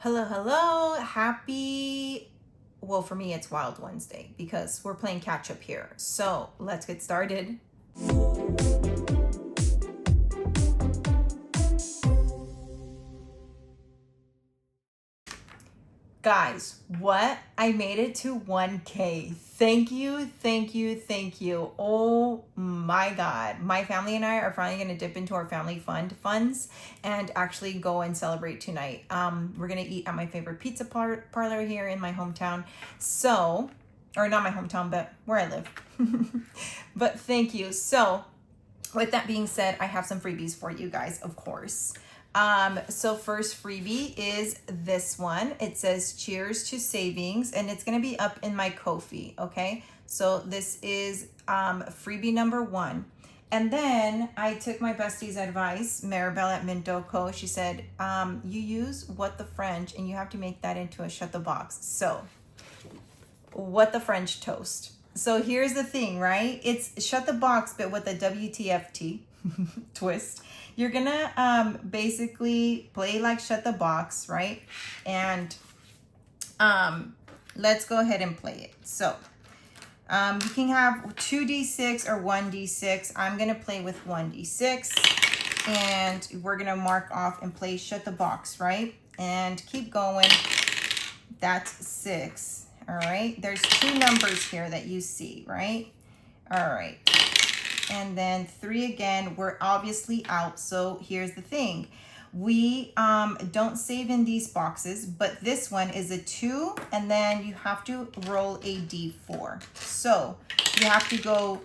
Hello, hello. Happy, well, for me, it's Wild Wednesday because we're playing catch up here. So let's get started. Guys, what? I made it to 1K. Thank you, thank you, thank you. Oh my God. My family and I are finally going to dip into our family funds and actually go and celebrate tonight. We're going to eat at my favorite pizza parlor here in my hometown. So, or not my hometown, but where I live. But thank you. So, with that being said, I have some freebies for you guys, of course. So first freebie is this one. It says cheers to savings, and it's going to be up in my Ko-fi. Okay. So this is, freebie number 1. And then I took my bestie's advice, Maribel at Mindoko. She said, you use what the French and you have to make that into a shut the box. So what the French toast. So here's the thing, right? It's shut the box, but with a WTFT twist. You're gonna basically play like shut the box, right? And let's go ahead and play it. So you can have 2d6 or 1d6. I'm gonna play with 1d6, and we're gonna mark off and play shut the box, right? And keep going. That's 6. All right, there's 2 numbers here that you see, right? All right. And then 3 again, we're obviously out. So here's the thing. We don't save in these boxes, but this one is a 2, and then you have to roll a d4. So you have to go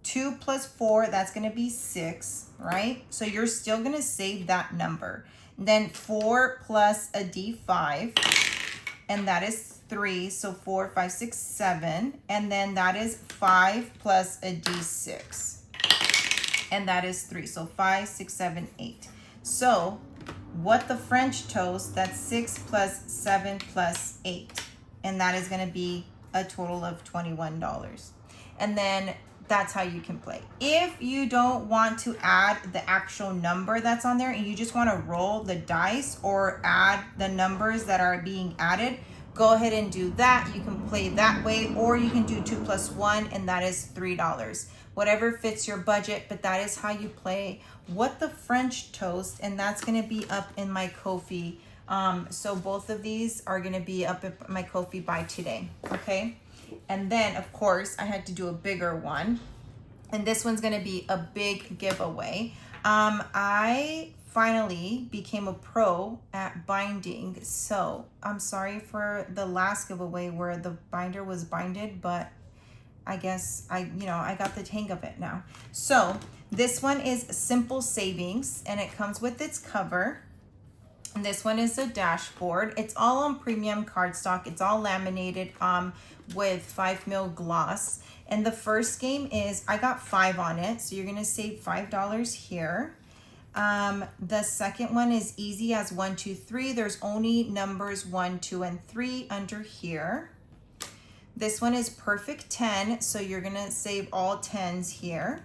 2 plus 4, that's gonna be 6, right? So you're still gonna save that number. Then 4 plus a d5, and that is 3, so 4, 5, 6, 7, and then that is 5 plus a d6, and that is 3, so 5, 6, 7, 8. So what the French toast, that's 6 plus 7 plus 8, and that is going to be a total of $21. And then that's how you can play. If you don't want to add the actual number that's on there and you just want to roll the dice or add the numbers that are being added, go ahead and do that. You can play that way, or you can do 2 plus 1, and that is $3. Whatever fits your budget, but that is how you play What the French Toast, and that's going to be up in my Ko-fi. So both of these are going to be up in my Ko-fi by today, okay? And then, of course, I had to do a bigger one, and this one's going to be a big giveaway. I finally became a pro at binding, so I'm sorry for the last giveaway where the binder was binded, but I guess I got the hang of it now. So this one is Simple Savings, and it comes with its cover. And this one is a dashboard. It's all on premium cardstock. It's all laminated with 5mm gloss. And the first game is, I got 5 on it, so you're gonna save $5 here. The second one is easy as 1, 2, 3. There's only numbers 1, 2, and 3 under here. This one is perfect 10, so you're gonna save all 10s here.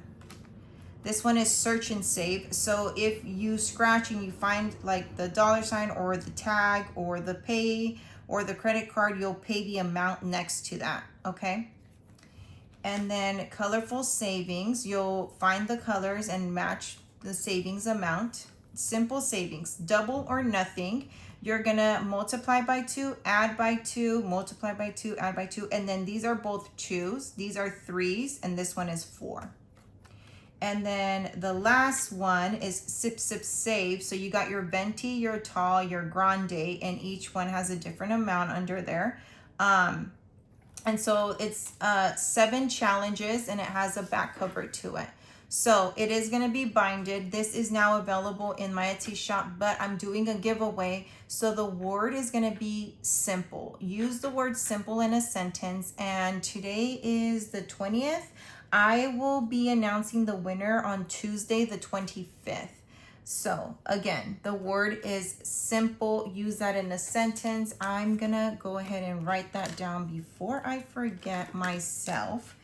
This one is search and save. So if you scratch and you find like the $ or the tag or the pay or the credit card, you'll pay the amount next to that, okay? And then colorful savings, you'll find the colors and match the savings amount. Simple savings, double or nothing. You're gonna multiply by 2, add by 2, multiply by 2, add by 2, and then these are both 2s, these are 3s, and this one is 4. And then the last one is sip, sip, save. So you got your venti, your tall, your grande, and each one has a different amount under there. And so it's 7 challenges, and it has a back cover to it. So it is going to be binded. This is now available in my Etsy shop, but I'm doing a giveaway. So the word is going to be simple. Use the word simple in a sentence. And today is the 20th. I will be announcing the winner on Tuesday, the 25th. So again, the word is simple. Use that in a sentence. I'm going to go ahead and write that down before I forget myself.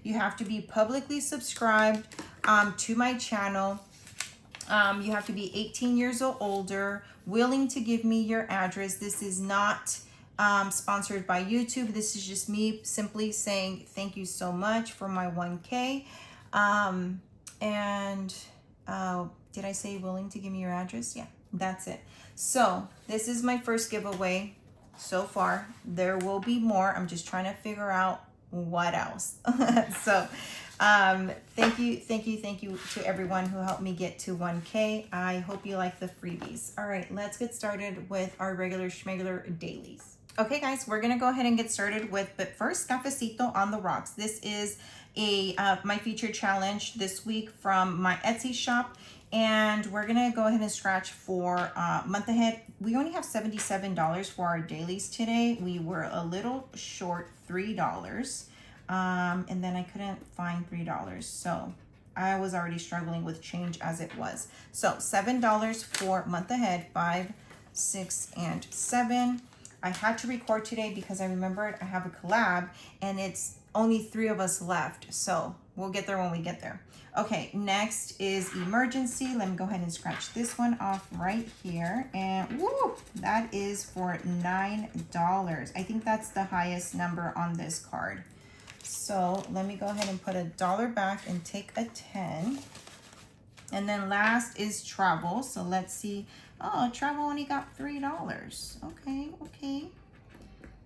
You have to be publicly subscribed to my channel. You have to be 18 years or older, willing to give me your address. This is not sponsored by YouTube. This is just me simply saying thank you so much for my 1K. Did I say willing to give me your address? Yeah, that's it. So this is my first giveaway so far. There will be more. I'm just trying to figure out what else. So thank you to everyone who helped me get to 1K. I hope you like the freebies. All right, let's get started with our regular schmegular dailies. Okay guys, we're gonna go ahead and get started with, but first, Cafecito on the rocks. This is a my featured challenge this week from my Etsy shop, and we're gonna go ahead and scratch for month ahead. We only have $77 for our dailies today. We were a little short, $3, and then I couldn't find $3, so I was already struggling with change as it was. So $7 for month ahead, 5, 6, and 7. I had to record today because I remembered I have a collab and it's only 3 of us left. So we'll get there when we get there. Okay, next is emergency. Let me go ahead and scratch this one off right here. And woo, that is for $9. I think that's the highest number on this card. So let me go ahead and put $1 back and take a 10. And then last is travel. So let's see. Oh, travel only got $3. Okay.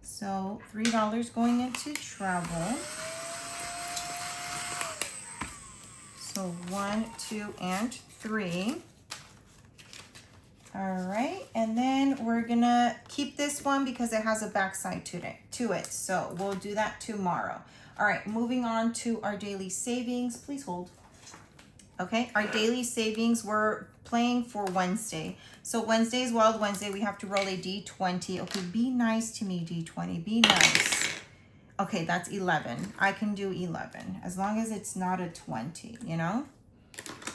So $3 going into travel. So 1, 2, and 3. All right, and then we're gonna keep this one because it has a backside to it. So we'll do that tomorrow. All right, moving on to our daily savings. Please hold. Okay, our daily savings, we're playing for Wednesday. So Wednesday is Wild Wednesday. We have to roll a D20. Okay, be nice to me, D20. Be nice. Okay, that's 11. I can do 11 as long as it's not a 20, you know?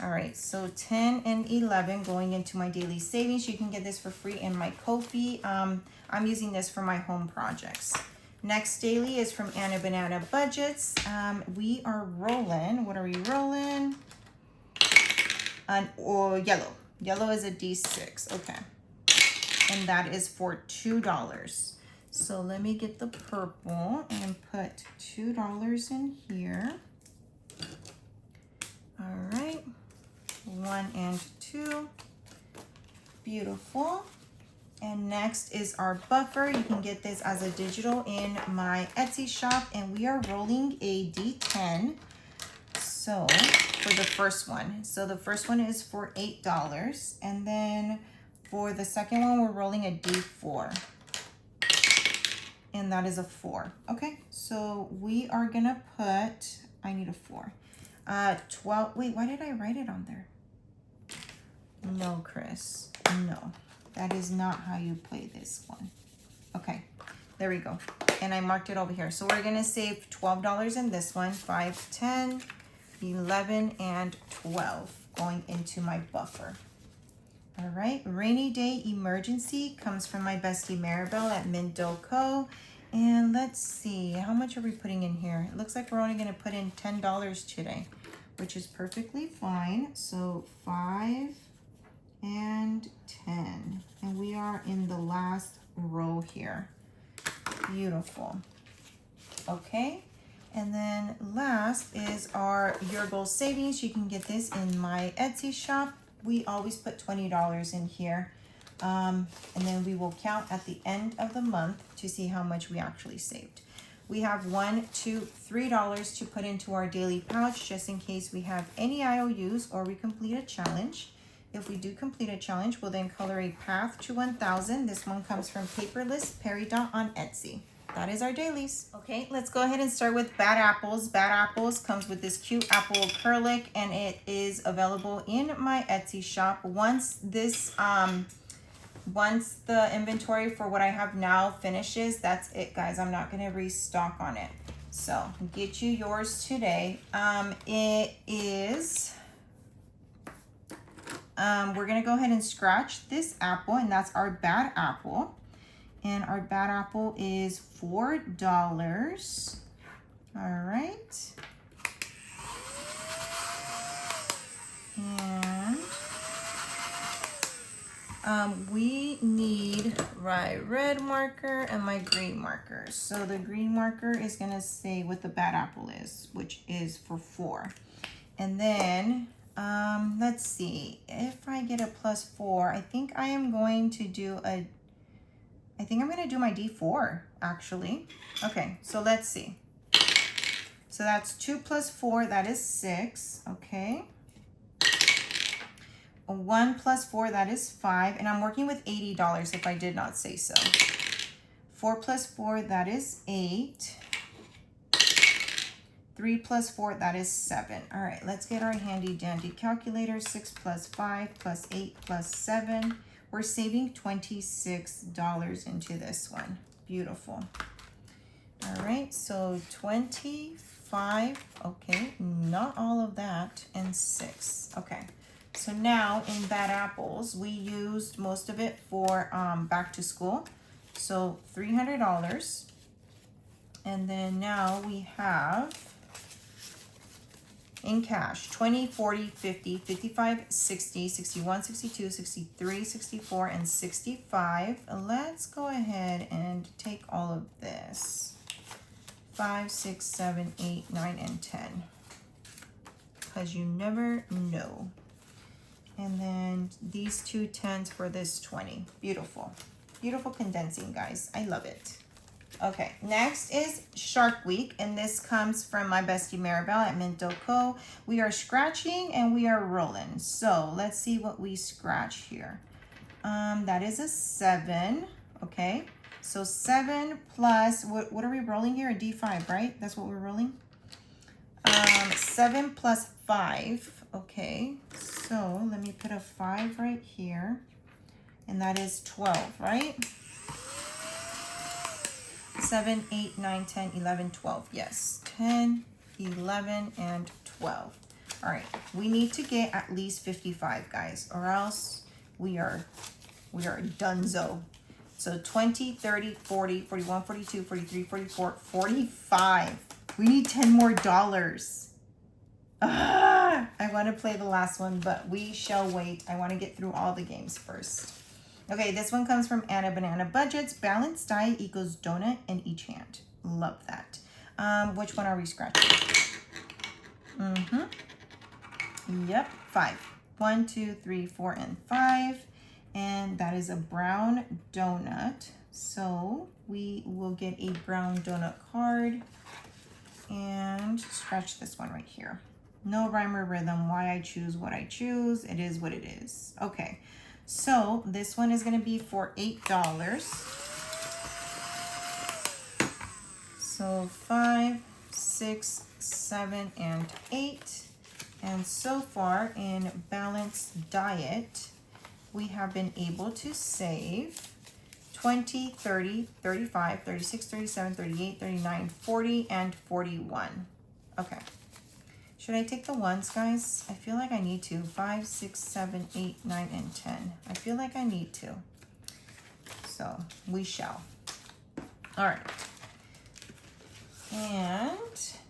All right, so 10 and 11 going into my daily savings. You can get this for free in my Ko-fi. I'm using this for my home projects. Next daily is from Anna Banana Budgets. We are rolling. What are we rolling? Yellow. Yellow is a D6. Okay. And that is for $2. So let me get the purple and put $2 in here. All right. 1 and 2. Beautiful. And next is our buffer. You can get this as a digital in my Etsy shop, and we are rolling a D10. So for the first one. So the first one is for $8. And then for the second one, we're rolling a D4. And that is a 4. Okay, so we are gonna put, I need a 4. 12, wait, why did I write it on there? No, Chris, no. That is not how you play this one. Okay, there we go. And I marked it over here. So we're gonna save $12 in this one, 5, 10, 11, and 12 going into my buffer. All right, rainy day emergency comes from my bestie Maribel at Mindoco. And let's see, how much are we putting in here? It looks like we're only gonna put in $10 today, which is perfectly fine. So 5 and 10. And we are in the last row here. Beautiful. Okay. And then last is our Your Goal Savings. You can get this in my Etsy shop. We always put $20 in here. And then we will count at the end of the month to see how much we actually saved. We have $1, $2, $3 to put into our daily pouch just in case we have any IOUs or we complete a challenge. If we do complete a challenge, we'll then color a path to 1,000. This one comes from Paperless, Peridot on Etsy. That is our dailies. Okay, let's go ahead and start with Bad Apples. Bad Apples comes with this cute apple acrylic, and it is available in my Etsy shop. Once the inventory for what I have now finishes, that's it, guys. I'm not gonna restock on it. So get you yours today. It is, we're gonna go ahead and scratch this apple, and that's our Bad Apple. And our Bad Apple is $4. All right. And We need my red marker and my green marker. So the green marker is gonna say what the bad apple is, which is for 4. And then, let's see, if I get a +4, I think I am going to do I think I'm gonna do my D4, actually. Okay, so let's see. So that's 2 + 4, that is 6, okay. 1 + 4, that is 5, and I'm working with $80 if I did not say so. 4 + 4, that is 8. 3 + 4, that is 7. All right, let's get our handy dandy calculator. 6 + 5 + 8 + 7. We're saving $26 into this one. Beautiful. All right, so 25, okay, not all of that, and 6, okay. So now in bad apples, we used most of it for back to school. So $300. And then now we have in cash 20, 40, 50, 55, 60, 61, 62, 63, 64, and 65. Let's go ahead and take all of this. 5, 6, 7, 8, 9, and 10. Because you never know. And then these 2 10s for this 20. Beautiful. Beautiful condensing, guys. I love it. Okay, next is Shark Week, and this comes from my bestie Maribel at Minto Co. We are scratching and we are rolling. So let's see what we scratch here. That is a 7. Okay, so 7 plus, what are we rolling here? A D5, right? That's what we're rolling. 7 plus 5. Okay, so let me put a 5 right here, and that is 12, right? 7, 8, 9, 10, 11, 12. Yes, 10, 11, and 12. All right, we need to get at least 55, guys, or else we are donezo. So 20, 30, 40, 41, 42, 43, 44, 45. We need 10 more dollars. I want to play the last one, but we shall wait. I want to get through all the games first. Okay, this one comes from Anna Banana Budgets. Balanced diet equals donut in each hand. Love that. Which one are we scratching? Yep, 5. 1, 2, 3, 4, and 5. And that is a brown donut. So we will get a brown donut card and scratch this one right here. No rhyme or rhythm. Why I choose what I choose. It is what it is. Okay. So this one is going to be for $8. So 5, 6, 7, and 8. And so far in Balanced Diet, we have been able to save 20, 30, 35, 36, 37, 38, 39, 40, and 41. Okay. Should I take the ones, guys? I feel like I need to. 5, 6, 7, 8, 9, and 10. I feel like I need to. So we shall. All right. And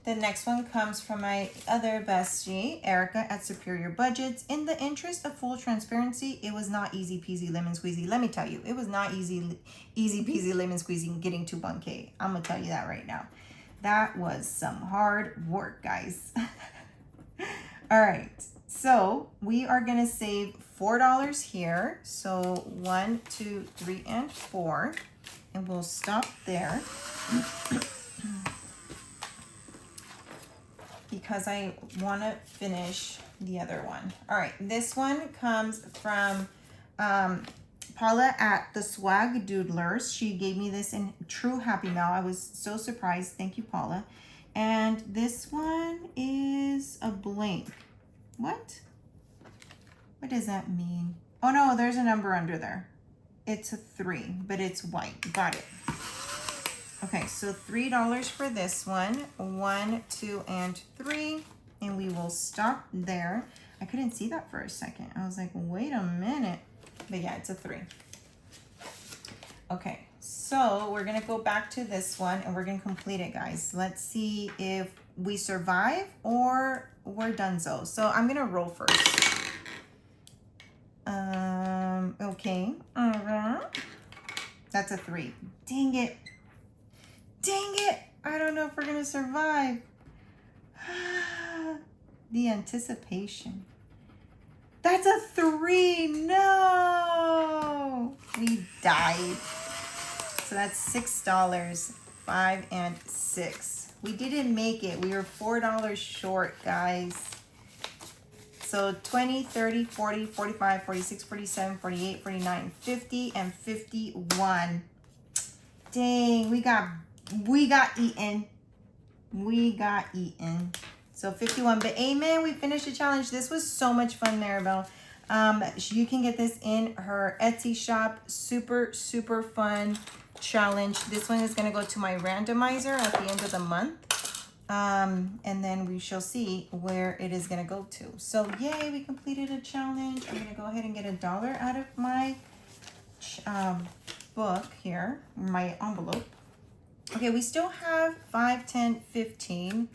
the next one comes from my other bestie, Erica at Superior Budgets. In the interest of full transparency, it was not easy peasy lemon squeezy. Let me tell you, it was not easy peasy lemon squeezy getting to 1K. I'm going to tell you that right now. That was some hard work, guys. All right, so we are going to save $4 here. So 1, 2, 3, and 4. And we'll stop there. Because I want to finish the other one. All right, this one comes from Paula at the Swag Doodlers. She gave me this in true Happy Mail. I was so surprised. Thank you, Paula. And this one is a blank. What? What does that mean? Oh no, there's a number under there. It's a 3, but it's white. Got it. Okay, so $3 for this one. 1, 2, and 3. And we will stop there. I couldn't see that for a second. I was like, wait a minute. But yeah, it's a 3. Okay, so we're going to go back to this one and we're going to complete it, guys. Let's see if we survive or we're donezo. So I'm going to roll first. Oh, Okay. That's a 3. Dang it. Dang it. I don't know if we're going to survive. The anticipation. That's a 3. No. We died. So that's $6. 5 and 6. We didn't make it. We were $4 short, guys. So 20, 30, 40, 45, 46, 47, 48, 49, 50, and 51. Dang, we got eaten. We got eaten. So 51, but amen, we finished the challenge. This was so much fun, Maribel. You can get this in her Etsy shop. Super, super fun challenge. This one is going to go to my randomizer at the end of the month. And then we shall see where it is going to go to. So yay, we completed a challenge. I'm going to go ahead and get $1 out of my book here, my envelope. Okay, we still have 5, 10, 15,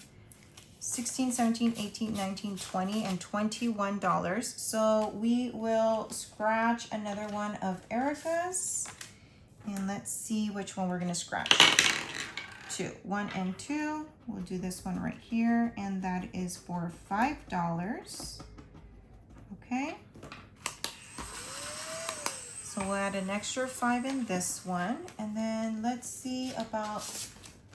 16, 17, 18, 19, 20, and $21. So we will scratch another one of Erica's. And let's see which one we're going to scratch. 2, 1 and 2. We'll do this one right here. And that is for $5. Okay. So we'll add an extra 5 in this one. And then let's see about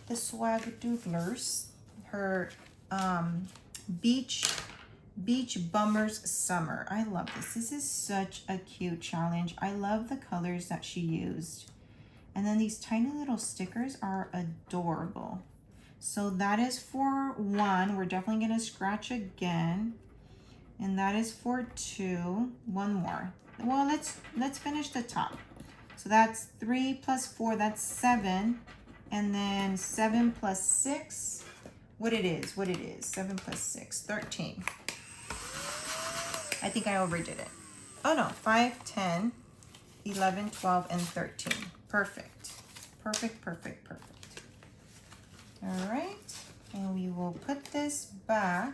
the Swag Doodlers. Her Beach Bummers Summer. I love this. This is such a cute challenge. I love the colors that she used. And then these tiny little stickers are adorable. So that is for 1. We're definitely going to scratch again. And that is for 2. 1 more. Well, let's finish the top. So that's 3 plus 4, that's 7. And then 7 plus 6. What it is. 7 plus 6, 13. I think I overdid it. Oh no, 5, 10, 11, 12, and 13. Perfect. Perfect, perfect, perfect. All right, and we will put this back.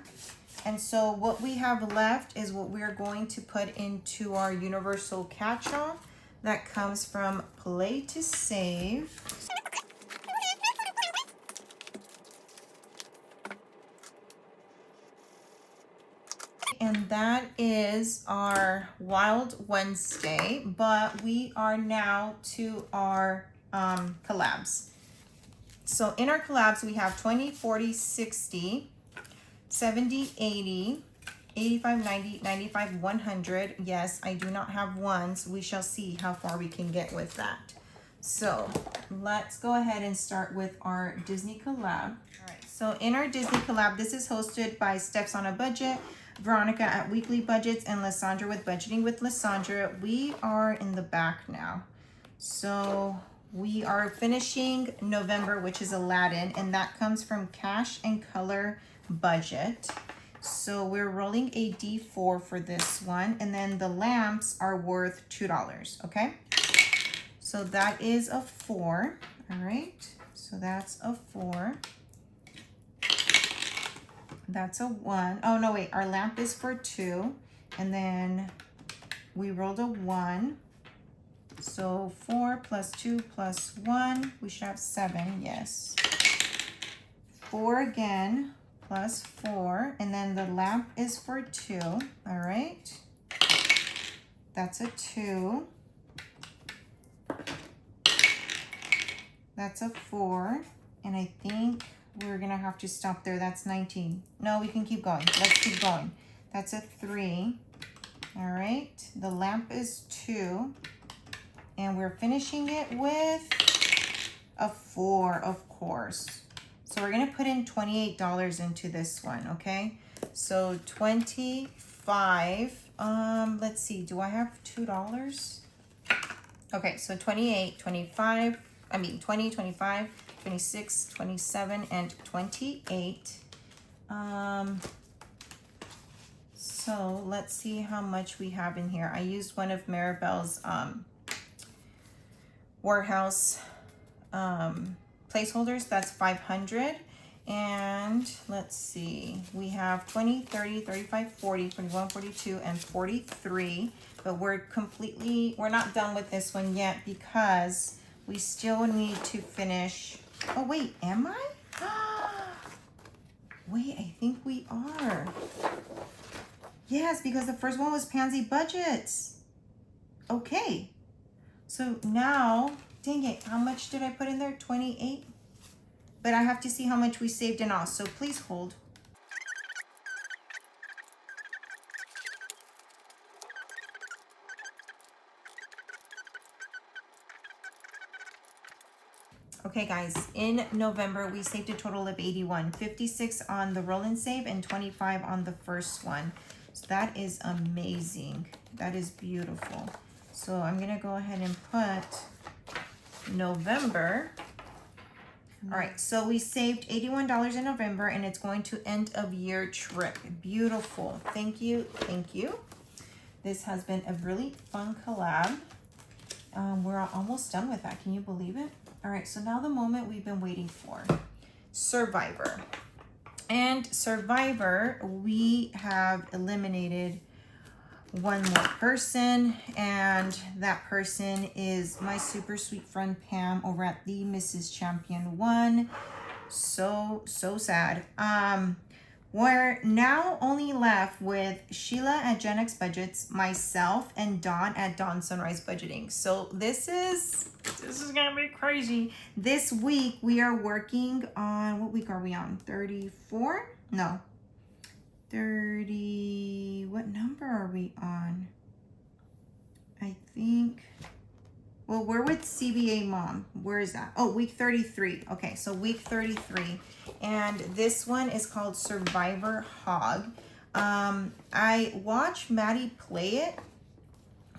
And so what we have left is what we're going to put into our universal catch-all that comes from Play to Save. And that is our Wild Wednesday, but we are now to our collabs. So in our collabs, we have 20, 40, 60, 70, 80, 85, 90, 95, 100. Yes, I do not have ones. We shall see how far we can get with that. So let's go ahead and start with our Disney collab. All right, so in our Disney collab, this is hosted by Steph's on a Budget, Veronica at Weekly Budgets, and Lysandra with Budgeting with Lysandra. We are in the back now. So we are finishing November, which is Aladdin, and that comes from Cash and Color Budget. So we're rolling a D4 for this one, and then the lamps are worth $2, okay? So that is a 4, all right? So that's a 4. That's a 1. Oh, no, wait. Our lamp is for 2. And then we rolled a 1. So 4 plus 2 plus 1. We should have 7. Yes. 4 again plus 4. And then the lamp is for 2. All right. That's a 2. That's a 4. And I think we're gonna have to stop there. That's 19. No, we can keep going. Let's keep going. That's a 3. All right. The lamp is 2. And we're finishing it with a 4, of course. So we're gonna put in $28 into this one, okay? So 25. Let's see. Do I have $2? Okay, so 28, 25. I mean 20, 25. 26, 27, and 28. So let's see how much we have in here. I used one of Maribel's warehouse placeholders. That's 500. And let's see, we have 20, 30, 35, 40, 41, 42, and 43. But we're not done with this one yet because we still need to finish. Oh, wait, am I? Wait, I think we are. Yes, because the first one was Pansy Budgets. Okay. So now, dang it, how much did I put in there? 28? But I have to see how much we saved in all, so please hold. Okay guys, in November, we saved a total of 81, 56 on the roll and save and 25 on the first one. So that is amazing. That is beautiful. So I'm gonna go ahead and put November. All right, so we saved $81 in November and it's going to end of year trip. Beautiful, thank you, thank you. This has been a really fun collab. We're almost done with that, can you believe it? All right, so now the moment we've been waiting for, Survivor. And Survivor, we have eliminated one more person, and that person is my super sweet friend Pam over at the Mrs. Champion 1. So sad. We're now only left with Sheila at Gen X Budgets, myself, and Dawn at Dawn Sunrise Budgeting. So this is gonna be crazy. This week we are working on, what week are we on? 34? No. 30, what number are we on? I think, well, we're with CBA Mom. Where is that? Oh, week 33. Okay, so week 33. And this one is called Survivor Hog. I watched Maddie play it.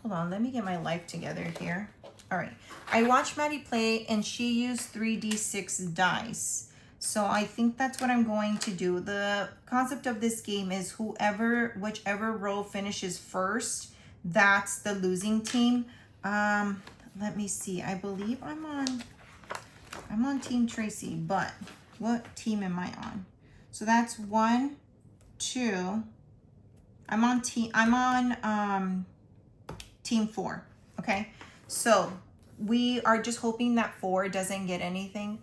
Hold on, let me get my life together here. All right, I watched Maddie play and she used 3d6 dice. So I think that's what I'm going to do. The concept of this game is whichever row finishes first, that's the losing team. Let me see. I believe I'm on Team Tracy, but what team am I on? So that's 1, 2. I'm on team 4. Okay. So we are just hoping that 4 doesn't get anything.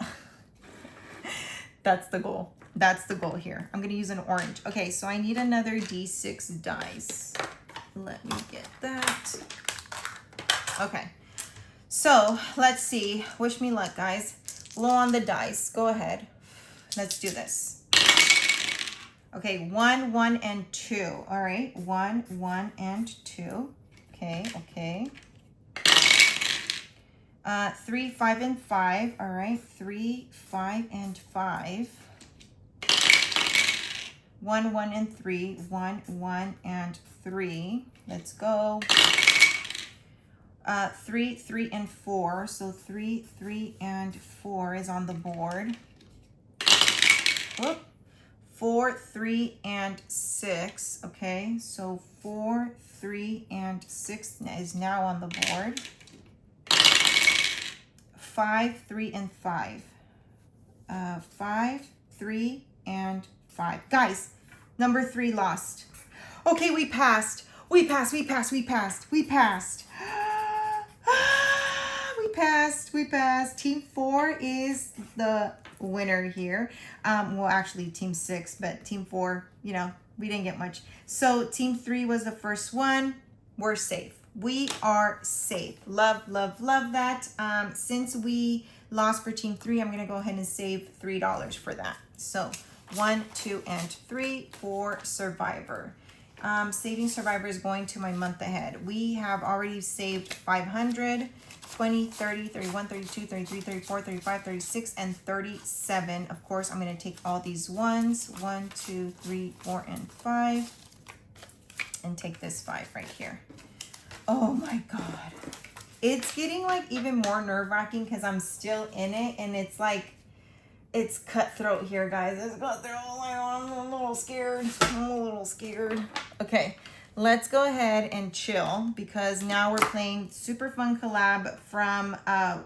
That's the goal. That's the goal here. I'm going to use an orange. Okay, so I need another D6 dice. Let me get that. Okay, so let's see. Wish me luck, guys. Low on the dice. Go ahead. Let's do this. Okay, 1, 1, and 2. All right, 1, 1, and 2. Okay, okay. 3, 5, and 5. All right, 3, 5, and 5. 1, 1, and 3. 1, 1, and 3. Let's go. 3, 3, and 4. So 3, 3, and 4 is on the board. Whoop. 4, 3, and 6. Okay, so 4, 3, and 6 is now on the board. 5, 3, and 5. 5, 3, and 5. Guys, number 3 lost. Okay, we passed. We passed. We passed. We passed. We passed. We passed. Team 4 is the winner here. Well, actually, Team 6, but Team 4, you know, we didn't get much. So Team 3 was the first one. We're safe. We are safe. Love, love, love that. Since we lost for Team 3, I'm going to go ahead and save $3 for that. So 1, 2, and 3 for Survivor. Saving Survivor is going to my month ahead. We have already saved 500, 20, 30, 31, 32, 33, 34, 35, 36, and 37. Of course, I'm going to take all these ones. 1, 2, 3, 4, and 5. And take this 5 right here. Oh my God. It's getting like even more nerve-wracking because I'm still in it. And it's like, it's cutthroat here, guys. It's cutthroat. I'm a little scared. I'm a little scared. Okay, let's go ahead and chill because now we're playing super fun collab from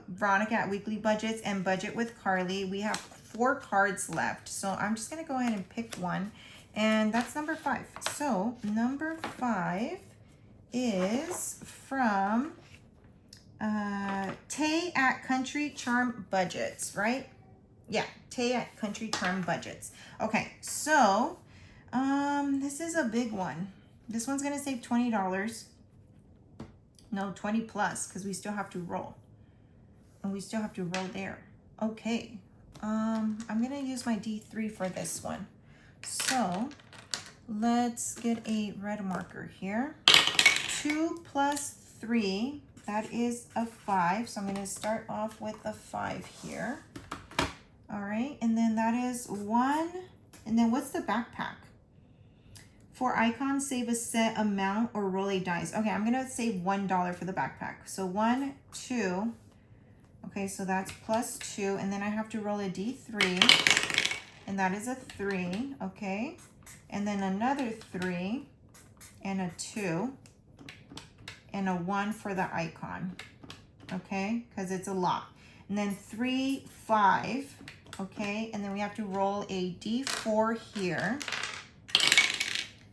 Veronica at Weekly Budgets and Budget with Carly. We have 4 cards left. So I'm just going to go ahead and pick one. And that's number 5. So number 5 is from Tay at Country Charm Budgets, right? Yeah, Tay at Country Charm Budgets. Okay, so this is a big one. This one's gonna save $20. No, 20 plus, because we still have to roll. And we still have to roll there. Okay. I'm gonna use my D3 for this one. So let's get a red marker here. 2 plus 3, that is a 5. So I'm gonna start off with a 5 here. All right, and then that is 1. And then what's the backpack? For icons, save a set amount or roll a dice. Okay, I'm gonna save $1 for the backpack. So 1, 2. Okay, so that's plus 2, and then I have to roll a D3, and that is a 3, okay? And then another 3, and a 2, and a 1 for the icon, okay? Because it's a lot. And then 3, 5, okay? And then we have to roll a D4 here,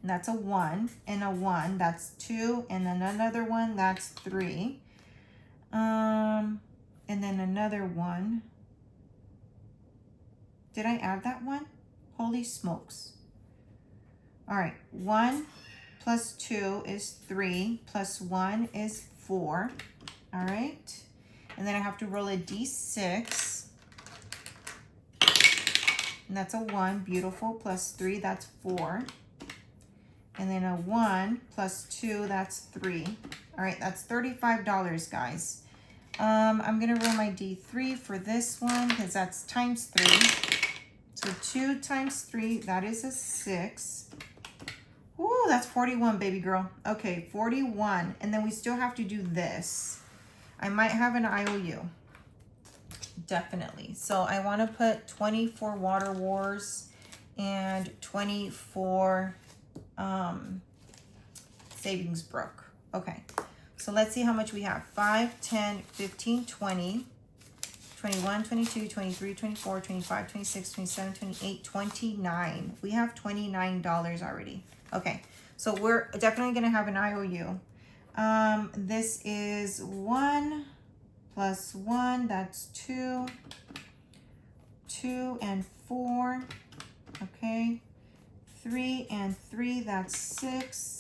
and that's a 1, and a 1, that's 2, and then another 1, that's 3. And then another 1. Did I add that one? Holy smokes. All right, 1 plus 2 is 3, plus 1 is 4. All right, and then I have to roll a D6. And that's a 1, beautiful, plus 3, that's 4. And then a 1 plus 2, that's 3. All right, that's $35, guys. I'm gonna roll my D3 for this one because that's times 3. So 2 times 3, that is a 6. Ooh, that's 41, baby girl. Okay, 41. And then we still have to do this. I might have an IOU. Definitely. So I want to put 20 for Water Wars and 20 for Savings Brook. Okay. So let's see how much we have. 5, 10, 15, 20, 21, 22, 23, 24, 25, 26, 27, 28, 29. We have $29 already. Okay, so we're definitely gonna have an IOU. This is 1 plus 1, that's 2. 2 and 4, okay. 3 and 3, that's 6.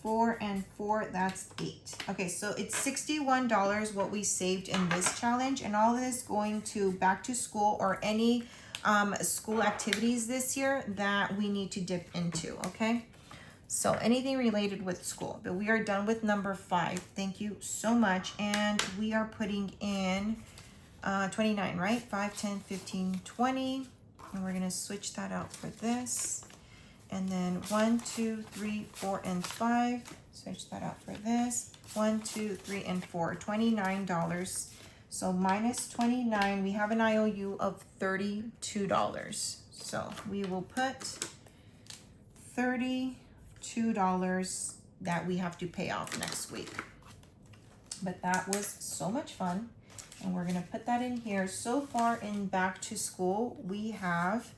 4 and 4, that's 8. Okay, so it's $61 what we saved in this challenge, and all of this going to back to school or any school activities this year that we need to dip into, okay? So anything related with school. But we are done with number 5. Thank you so much. And we are putting in 29, right? 5, 10, 15, 20. And we're gonna switch that out for this. And then 1, 2, 3, 4, and 5. Switch that out for this. 1, 2, 3, and 4. $29. So minus 29, we have an IOU of $32. So we will put $32 that we have to pay off next week. But that was so much fun. And we're gonna put that in here. So far in back to school, we have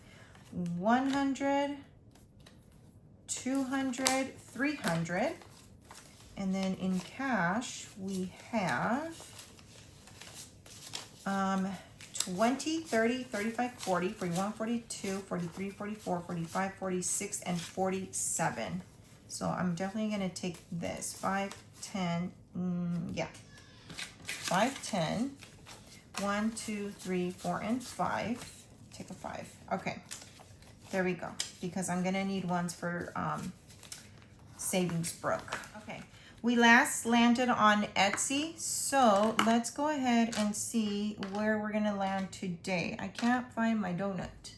100, 200, 300, and then in cash we have 20, 30, 35, 40, 41, 42, 43, 44, 45, 46, and 47. So I'm definitely gonna take this 5, 10, yeah, 5, 10, 1, 2, 3, 4, and 5. Take a 5. Okay. There we go, because I'm gonna need ones for Savings Brook. Okay, we last landed on Etsy, so let's go ahead and see where we're gonna land today. I can't find my donut.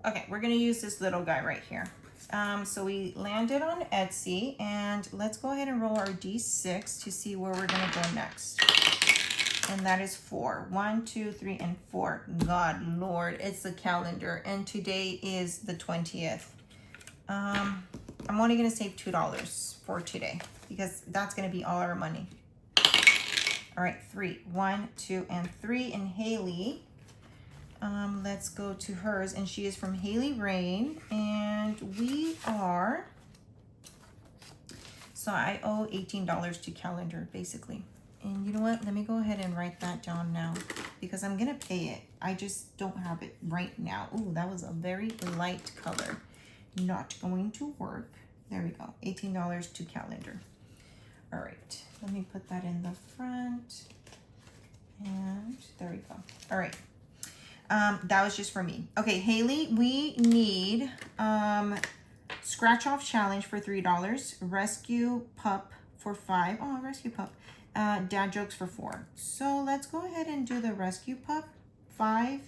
Okay, we're gonna use this little guy right here. So we landed on Etsy, and let's go ahead and roll our D6 to see where we're gonna go next. And that is 4. 1, 2, 3, and 4. God, Lord, it's the calendar. And today is the 20th. I'm only going to save $2 for today because that's going to be all our money. All right, 3. 1, 2, and 3. And Haley, let's go to hers. And she is from Haley Rain. And we are... So I owe $18 to calendar, basically. And you know what? Let me go ahead and write that down now because I'm going to pay it. I just don't have it right now. Ooh, that was a very light color. Not going to work. There we go. $18 to calendar. All right. Let me put that in the front. And there we go. All right. That was just for me. Okay, Haley, we need scratch off challenge for $3, rescue pup for $5. Oh, rescue pup. Dad jokes for $4. So let's go ahead and do the rescue pup. 5.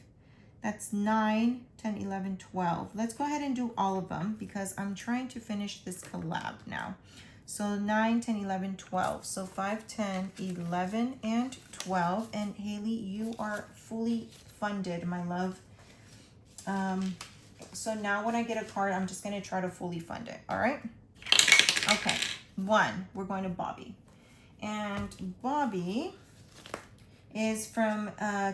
That's 9, 10, 11, 12. Let's go ahead and do all of them because I'm trying to finish this collab now. So 9, 10, 11, 12. So 5, 10, 11, and 12. And Haley, you are fully funded, my love. So now when I get a card, I'm just going to try to fully fund it. All right. Okay. 1, we're going to Bobby. And Bobby is from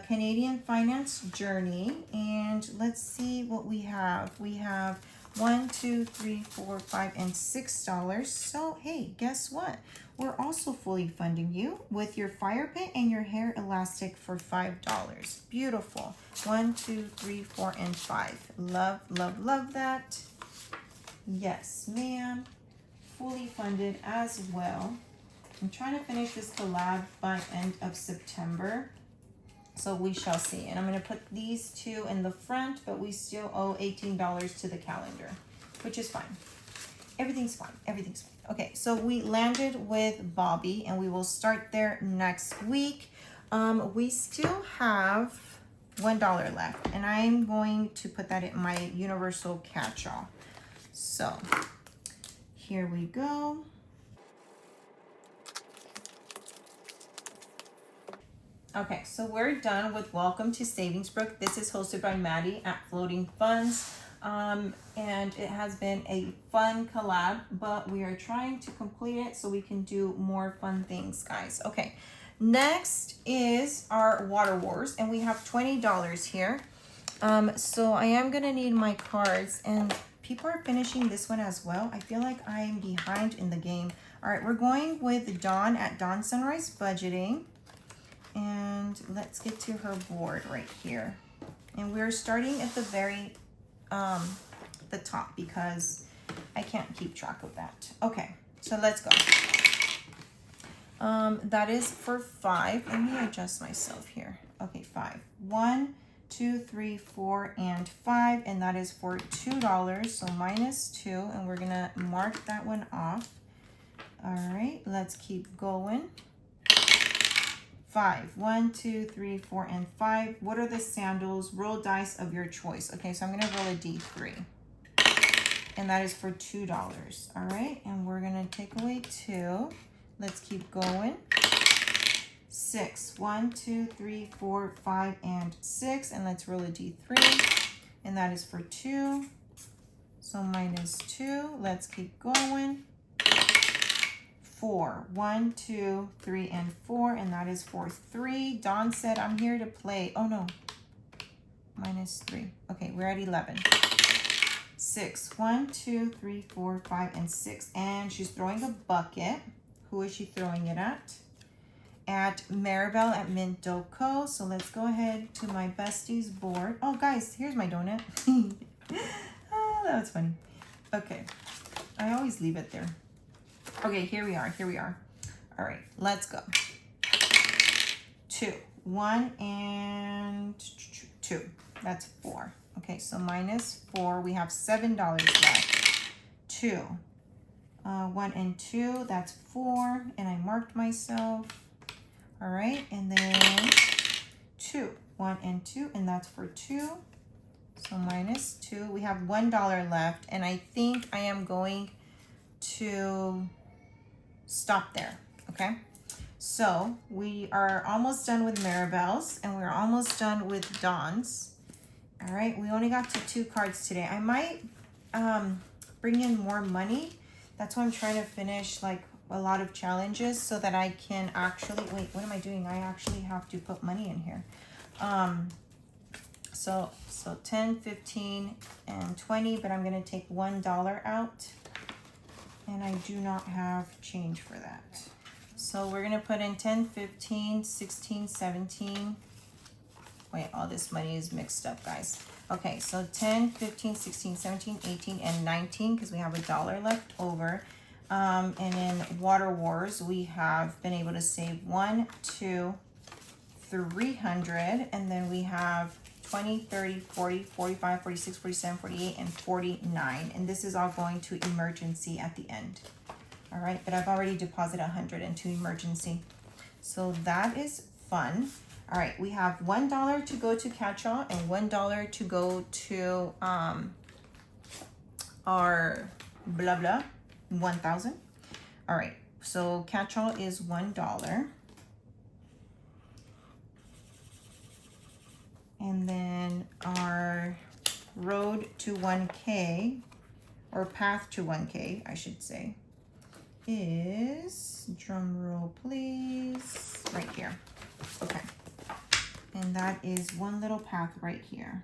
Canadian Finance Journey. And let's see what we have. We have $1, $2, $3, $4, $5, and $6. So hey, guess what? We're also fully funding you with your fire pit and your hair elastic for $5. Beautiful. 1, 2, 3, 4, and 5. Love, love, love that. Yes, ma'am. Fully funded as well. I'm trying to finish this collab by end of September. So we shall see. And I'm going to put these two in the front, but we still owe $18 to the calendar, which is fine. Everything's fine. Everything's fine. Okay, so we landed with Bobby, and we will start there next week. We still have $1 left, and I'm going to put that in my universal catch-all. So here we go. Okay, so we're done with Welcome to Savings Brook. This is hosted by Maddie at Floating Funds. And it has been a fun collab, but we are trying to complete it so we can do more fun things, guys. Okay, next is our Water Wars, and we have $20 here. So I am gonna need my cards, and people are finishing this one as well. I feel like I'm behind in the game. All right, we're going with Dawn at Dawn Sunrise Budgeting. And let's get to her board right here. And we're starting at the very, the top because I can't keep track of that. Okay, so let's go. That is for 5. Let me adjust myself here. Okay, 5. 1, 2, 3, 4, and 5. And that is for $2. So minus 2. And we're gonna mark that one off. All right, let's keep going. 5. 1, 2, 3, 4, and 5. What are the sandals? Roll dice of your choice. Okay, so I'm going to roll a D3. And that is for $2. All right, and we're going to take away 2. Let's keep going. 6. 1, 2, 3, 4, 5, and 6. And let's roll a D3. And that is for 2. So minus 2. Let's keep going. 4. 1, 2, 3, and 4, and that is for 3. Dawn said, I'm here to play. Oh no, minus 3. Okay, we're at 11. 6. 1, 2, 3, 4, 5, and 6. And she's throwing a bucket. Who is she throwing it at? At Maribel at Minto Co. So let's go ahead to my bestie's board. Oh, guys, here's my donut. Oh, that was funny. Okay, I always leave it there. Okay, here we are, here we are. All right, let's go. 2, 1, and 2. That's 4. Okay, so minus 4, we have $7 left. 2, 1 and 2, that's 4, and I marked myself. All right, and then 2, 1 and 2, and that's for 2. So minus 2, we have $1 left, and I think I am going to stop there. Okay, so we are almost done with Maribel's, and we're almost done with Dawn's. All right, we only got to 2 cards today. I might bring in more money. That's why I'm trying to finish like a lot of challenges so that I can actually, wait, what am I doing? I actually have to put money in here. So 10, 15, and 20, but I'm gonna take $1 out. and I do not have change for that. So we're gonna put in 10, 15, 16, 17. Wait, all this money is mixed up, guys. Okay, so 10, 15, 16, 17, 18, and 19, because we have $1 left over. And in Water Wars, we have been able to save 1, 2, 300, and then we have 20, 30, 40, 45, 46, 47, 48, and 49. And this is all going to emergency at the end. All right, but I've already deposited 100 into emergency. So that is fun. All right, we have $1 to go to catch-all and $1 to go to our blah blah 1,000. All right, so catch-all is $1. And then our road to 1K, or path to 1K, I should say, is, drum roll please, right here. Okay. And that is one little path right here.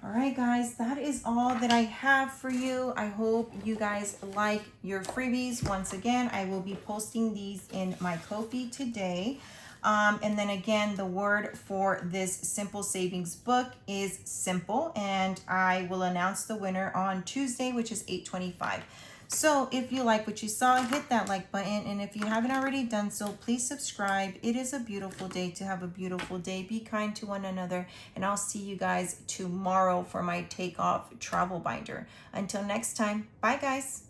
All right, guys, that is all that I have for you. I hope you guys like your freebies. Once again, I will be posting these in my Ko-fi today. And then again, the word for this simple savings book is simple, and I will announce the winner on Tuesday, which is 8/25. So if you like what you saw, hit that like button. And if you haven't already done so, please subscribe. It is a beautiful day to have a beautiful day. Be kind to one another. And I'll see you guys tomorrow for my takeoff travel binder. Until next time, bye guys.